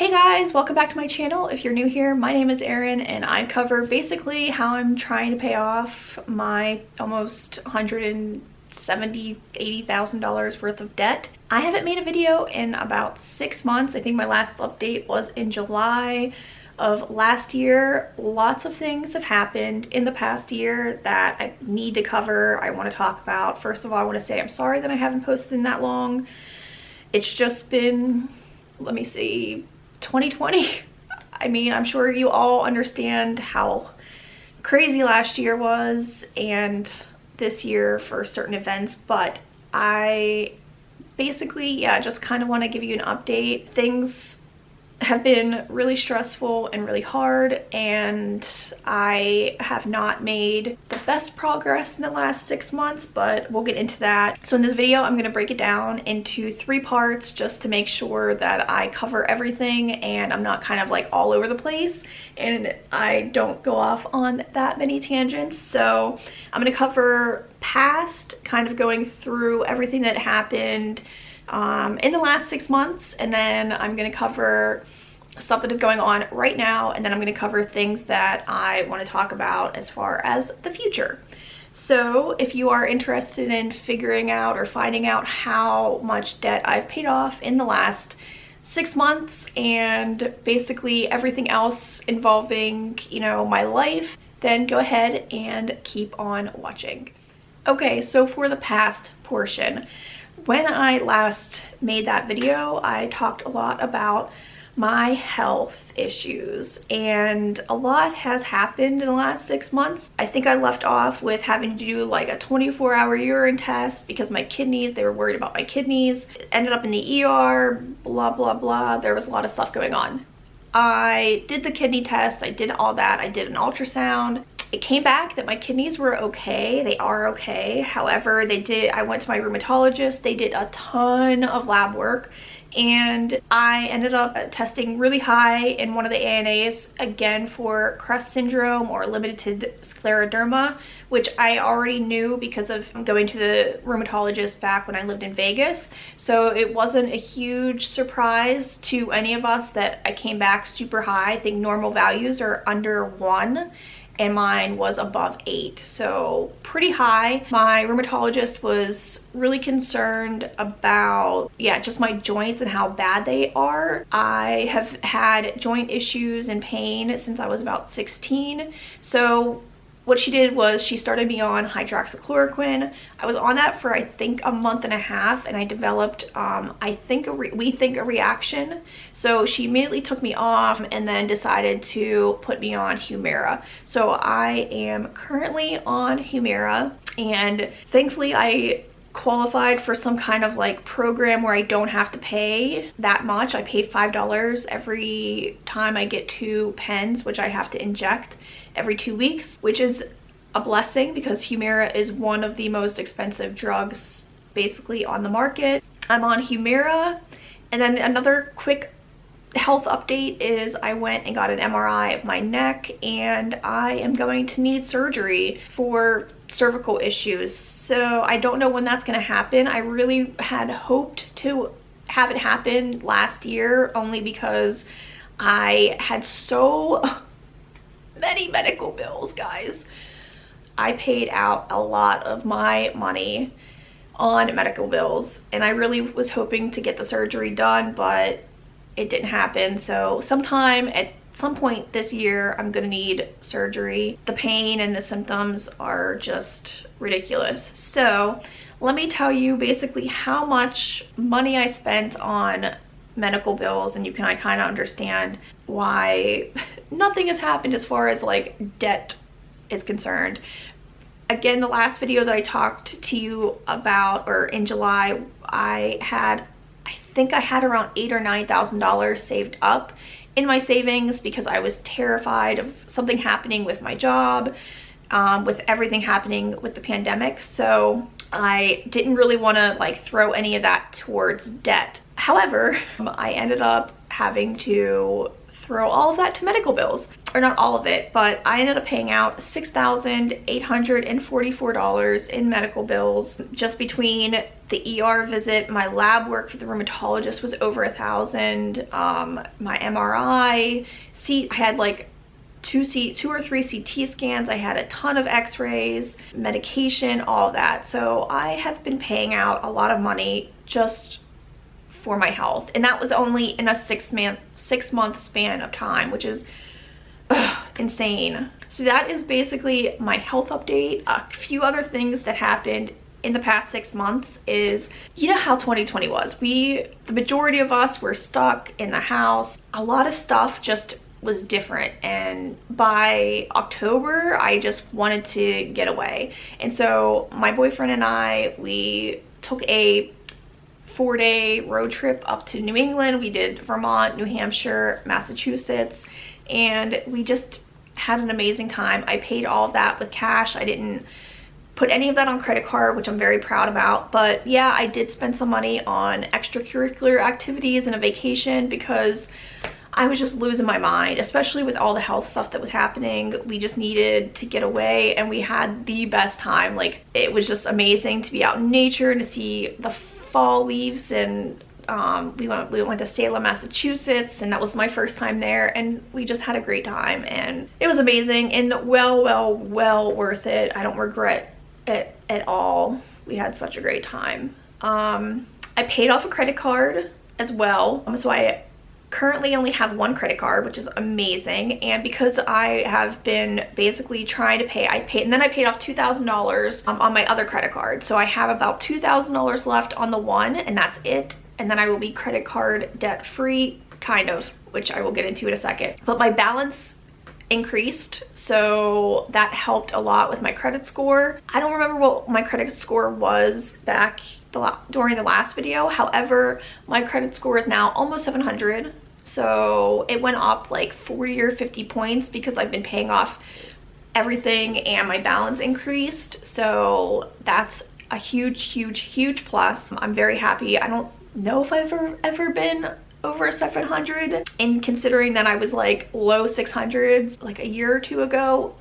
Hey guys, welcome back to my channel. If you're new here, my name is Erin and I cover basically how I'm trying to pay off my almost $180,000 worth of debt. I haven't made a video in about 6 months. I think my last update was in July of last year. Lots of things have happened in the past year that I need to cover, I want to talk about. First of all, I want to say I'm sorry that I haven't posted in that long. It's just been, let me see, 2020. I mean, I'm sure you all understand how crazy last year was and this year for certain events, but I basically, just kind of want to give you an update. Things have been really stressful and really hard, and I have not made the best progress in the last 6 months, but we'll get into that. So in this video, I'm going to break it down into 3 parts just to make sure that I cover everything and I'm not kind of like all over the place and I don't go off on that many tangents. So I'm going to cover past, kind of going through everything that happened in the last 6 months, and then I'm going to cover stuff that is going on right now, and then I'm going to cover things that I want to talk about as far as the future. So if you are interested in figuring out or finding out how much debt I've paid off in the last 6 months and basically everything else involving, my life, then go ahead and keep on watching. Okay, so for the past portion, when I last made that video, I talked a lot about my health issues, and a lot has happened in the last 6 months. I think I left off with having to do like a 24-hour urine test because my kidneys, they were worried about my kidneys. Ended up in the ER, blah, blah, blah. There was a lot of stuff going on. I did the kidney test, I did all that. I did an ultrasound. It came back that my kidneys were okay. They are okay. However, I went to my rheumatologist. They did a ton of lab work, and I ended up testing really high in one of the ANAs, again for Crest syndrome or limited scleroderma, which I already knew because of going to the rheumatologist back when I lived in Vegas. So it wasn't a huge surprise to any of us that I came back super high. I think normal values are under 1. And mine was above 8, so pretty high. My rheumatologist was really concerned about, just my joints and how bad they are. I have had joint issues and pain since I was about 16, so what she did was she started me on hydroxychloroquine. I was on that for I think a month and a half, and I developed we think a reaction. So she immediately took me off and then decided to put me on Humira. So I am currently on Humira, and thankfully I qualified for some kind of like program where I don't have to pay that much. I pay $5 every time I get 2 pens, which I have to inject every 2 weeks, which is a blessing because Humira is one of the most expensive drugs basically on the market. I'm on Humira. And then another quick health update is I went and got an MRI of my neck, and I am going to need surgery for cervical issues. So I don't know when that's going to happen. I really had hoped to have it happen last year, only because I had so many medical bills, guys. I paid out a lot of my money on medical bills, and I really was hoping to get the surgery done, but it didn't happen. So at some point this year, I'm gonna need surgery. The pain and the symptoms are just ridiculous. So let me tell you basically how much money I spent on medical bills, and you can kind of understand why nothing has happened as far as like debt is concerned. Again, the last video that I talked to you about, or in July, I think I had around $8,000 or $9,000 saved up in my savings because I was terrified of something happening with my job, with everything happening with the pandemic. So I didn't really want to like throw any of that towards debt. However, I ended up having to throw all of that to medical bills. or not all of it, but I ended up paying out $6,844 in medical bills just between the ER visit. My lab work for the rheumatologist was over $1,000. My MRI, I had like two or three CT scans. I had a ton of x-rays, medication, all that. So I have been paying out a lot of money just for my health. And that was only in a 6 month span of time, which is insane. So that is basically my health update. A few other things that happened in the past 6 months is, you know how 2020 was. The majority of us were stuck in the house. A lot of stuff just was different, and by October I just wanted to get away. And so my boyfriend and I, we took a 4-day road trip up to New England. We did Vermont, New Hampshire, Massachusetts, and we just had an amazing time. I paid all of that with cash. I didn't put any of that on credit card, which I'm very proud about. But yeah, I did spend some money on extracurricular activities and a vacation because I was just losing my mind, especially with all the health stuff that was happening. We just needed to get away, and we had the best time. Like, it was just amazing to be out in nature and to see the fall leaves. And we went to Salem, Massachusetts, and that was my first time there, and we just had a great time, and it was amazing and well worth it. I don't regret it at all. We had such a great time. I paid off a credit card as well, so I currently only have one credit card, which is amazing. And because I have been basically trying to pay, and then I paid off $2,000 on my other credit card. So I have about $2,000 left on the one, and that's it. And then I will be credit card debt free, kind of, which I will get into in a second. But my balance increased, so that helped a lot with my credit score. I don't remember what my credit score was back during the last video. However, my credit score is now almost 700, so it went up like 40 or 50 points because I've been paying off everything and my balance increased. So that's a huge plus. I'm very happy. I don't know if I've ever been over 700, and considering that I was like low 600s like a year or two ago,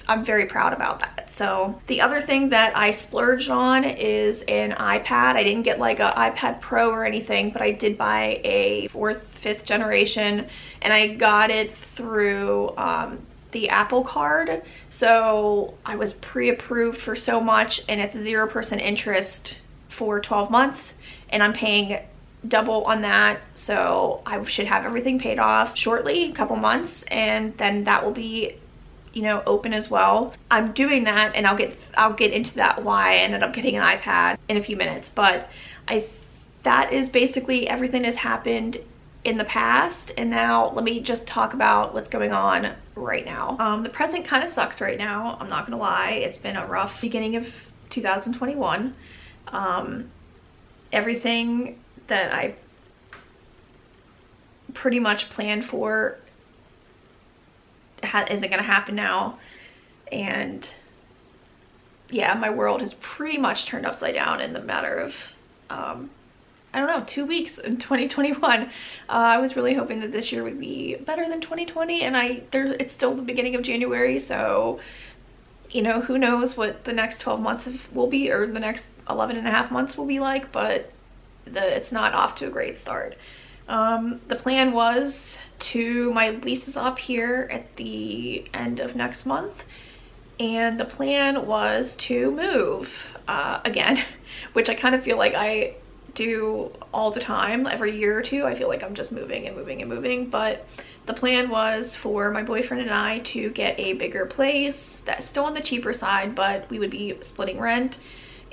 I'm very proud about that. So the other thing that I splurged on is an iPad. I didn't get like an iPad Pro or anything, but I did buy a 4th, 5th generation, and I got it through the Apple Card. So I was pre-approved for so much, and it's 0% interest for 12 months, and I'm paying double on that. So I should have everything paid off shortly, a couple months, and then that will be, you know, open as well. I'm doing that, and I'll get into that why I ended up getting an iPad in a few minutes. But that is basically everything that's happened in the past, and now let me just talk about what's going on right now. The present kind of sucks right now, I'm not gonna lie. It's been a rough beginning of 2021. Everything that I pretty much planned for isn't gonna happen now, and yeah, my world has pretty much turned upside down in the matter of I don't know, 2 weeks in 2021. I was really hoping that this year would be better than 2020, and it's still the beginning of January, so you know, who knows what the next 12 months will be, or the next 11 and a half months will be like, but it's not off to a great start. The plan was my lease is up here at the end of next month, and the plan was to move again, which I kind of feel like I do all the time. Every year or two I feel like I'm just moving and moving and moving, but the plan was for my boyfriend and I to get a bigger place that's still on the cheaper side, but we would be splitting rent.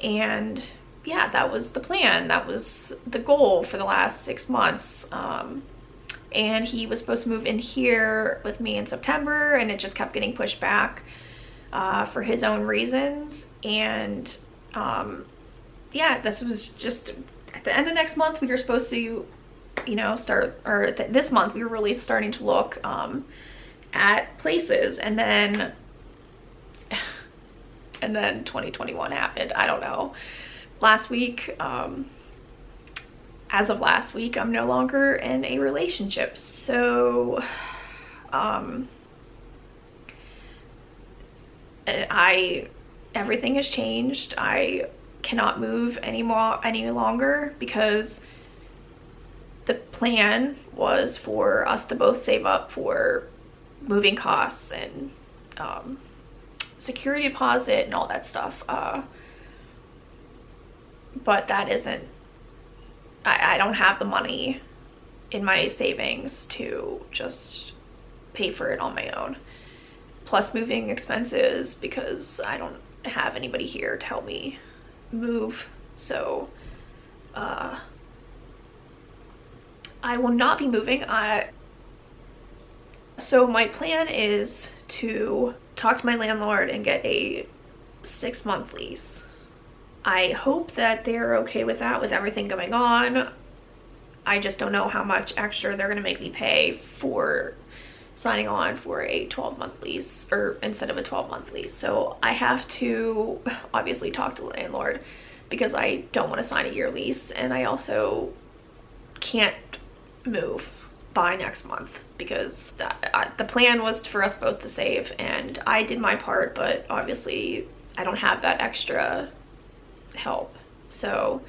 And yeah, that was the plan. That was the goal for the last 6 months. And he was supposed to move in here with me in September, and it just kept getting pushed back for his own reasons. And yeah, this was just at the end of next month. We were supposed to, you know, this month we were really starting to look at places, and then 2021 happened. I don't know. Last week, as of last week, I'm no longer in a relationship. So Everything has changed. I cannot move any longer because the plan was for us to both save up for moving costs and security deposit and all that stuff. But that isn't, I don't have the money in my savings to just pay for it on my own. Plus moving expenses because I don't have anybody here to help me move. So I will not be moving. So my plan is to talk to my landlord and get a 6-month lease. I hope that they're okay with that, with everything going on. I just don't know how much extra they're gonna make me pay for signing on for a 12-month lease, or instead of a 12-month lease. So I have to obviously talk to the landlord because I don't want to sign a year lease, and I also can't move by next month because the plan was for us both to save, and I did my part, but obviously I don't have that extra help. So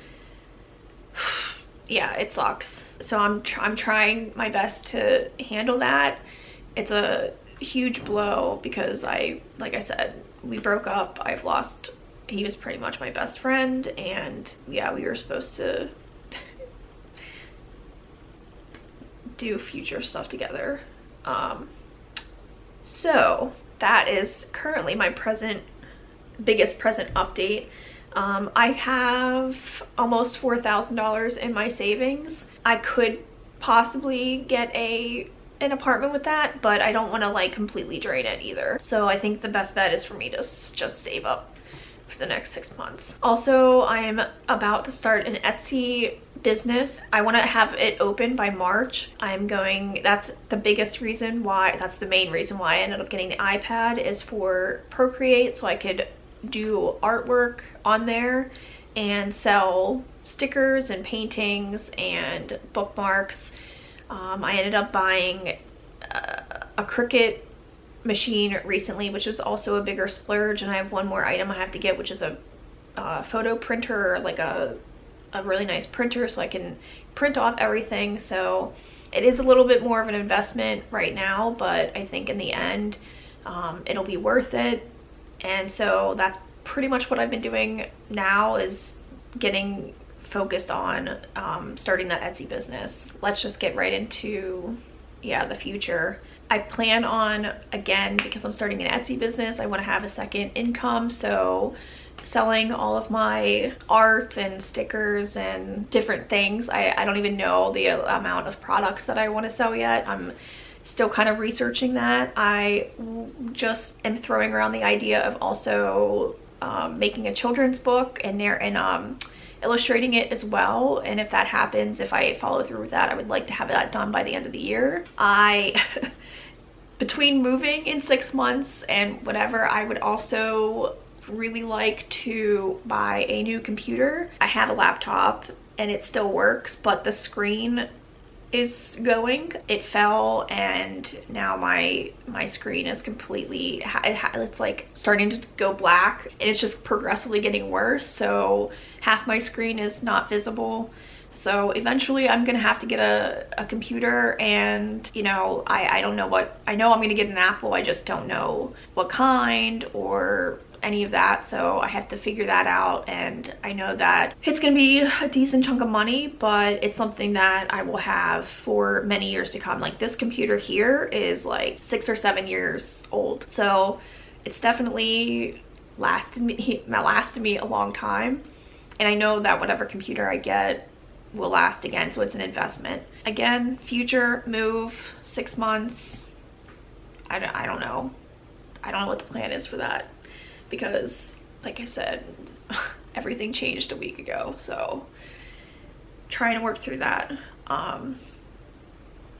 yeah, it sucks. So I'm trying my best to handle that. It's a huge blow because like I said, we broke up. He was pretty much my best friend, and yeah, we were supposed to do future stuff together. So that is currently my biggest present update. I have almost $4,000 in my savings. I could possibly get an apartment with that, but I don't want to like completely drain it either. So I think the best bet is for me to just save up for the next 6 months. Also, I'm about to start an Etsy business. I want to have it open by March. That's the main reason why I ended up getting the iPad, is for Procreate, so I could do artwork on there and sell stickers and paintings and bookmarks. I ended up buying a Cricut machine recently, which is also a bigger splurge, and I have one more item I have to get, which is a photo printer, like a really nice printer, so I can print off everything. So it is a little bit more of an investment right now, but I think in the end it'll be worth it. And so that's pretty much what I've been doing now, is getting focused on starting that Etsy business. Let's just get right into the future. I plan on, again, because I'm starting an Etsy business, I want to have a second income, so selling all of my art and stickers and different things. I don't even know the amount of products that I want to sell yet. I'm still kind of researching that. I just am throwing around the idea of also making a children's book and illustrating it as well. And if that happens, if I follow through with that, I would like to have that done by the end of the year. Between moving in 6 months and whatever, I would also really like to buy a new computer. I have a laptop and it still works, but the screen is going. It fell, and now my screen is completely, it's like starting to go black, and it's just progressively getting worse. So half my screen is not visible. So eventually I'm gonna have to get a computer, and I don't know what, I know I'm gonna get an Apple, I just don't know what kind or any of that. So I have to figure that out, and I know that it's gonna be a decent chunk of money, but it's something that I will have for many years to come. Like, this computer here is like 6 or 7 years old, so it's definitely lasted me a long time, and I know that whatever computer I get will last again, so it's an investment. Again, future move, 6 months. I don't know what the plan is for that, because like I said, everything changed a week ago, so trying to work through that. And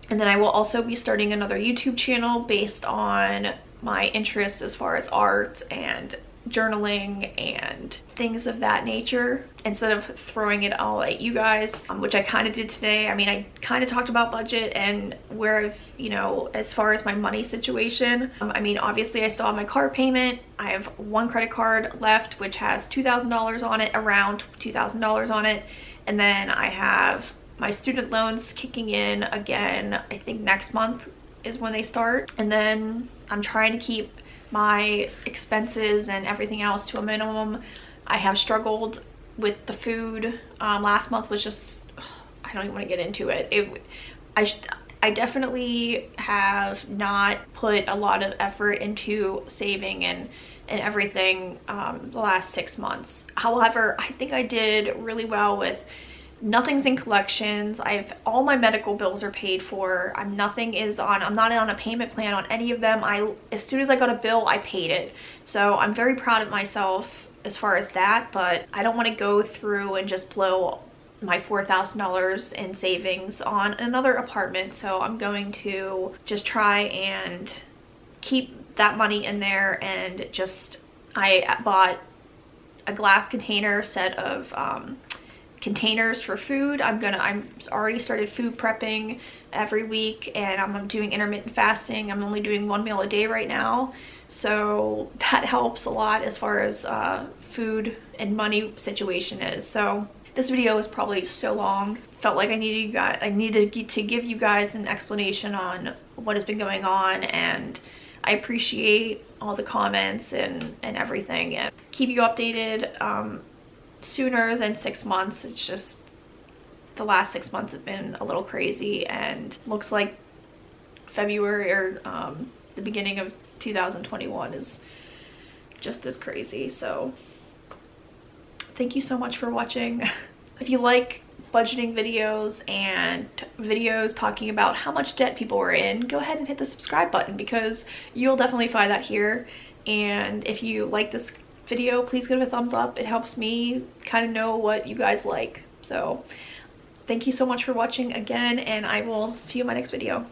then I will also be starting another YouTube channel based on my interests as far as art and journaling and things of that nature instead of throwing it all at you guys, which I kind of did today. I mean, I kind of talked about budget and where I've, you know, as far as my money situation. I mean, obviously I still have my car payment. I have one credit card left, which has $2,000 on it, around $2,000 on it. And then I have my student loans kicking in again, I think next month is when they start. And then I'm trying to keep my expenses and everything else to a minimum. I have struggled with the food. Last month was just, I don't even want to get into it. I definitely have not put a lot of effort into saving and everything the last 6 months. However, I think I did really well with nothing's in collections. All my medical bills are paid for. I'm not on a payment plan on any of them. As soon as I got a bill, I paid it. So I'm very proud of myself as far as that, but I don't want to go through and just blow my $4,000 in savings on another apartment. So I'm going to just try and keep that money in there, and I bought a glass container set of containers for food. I'm already started food prepping every week, and I'm doing intermittent fasting. I'm only doing 1 meal a day right now, so that helps a lot as far as food and money situation is. So this video is probably so long. Felt like I needed to give you guys an explanation on what has been going on, and I appreciate all the comments and everything, and keep you updated sooner than 6 months. It's just the last 6 months have been a little crazy, and looks like February or the beginning of 2021 is just as crazy. So thank you so much for watching. If you like budgeting videos and videos talking about how much debt people are in, go ahead and hit the subscribe button, because you'll definitely find that here. And if you like this video, please give it a thumbs up. It helps me kind of know what you guys like. So thank you so much for watching again, and I will see you in my next video.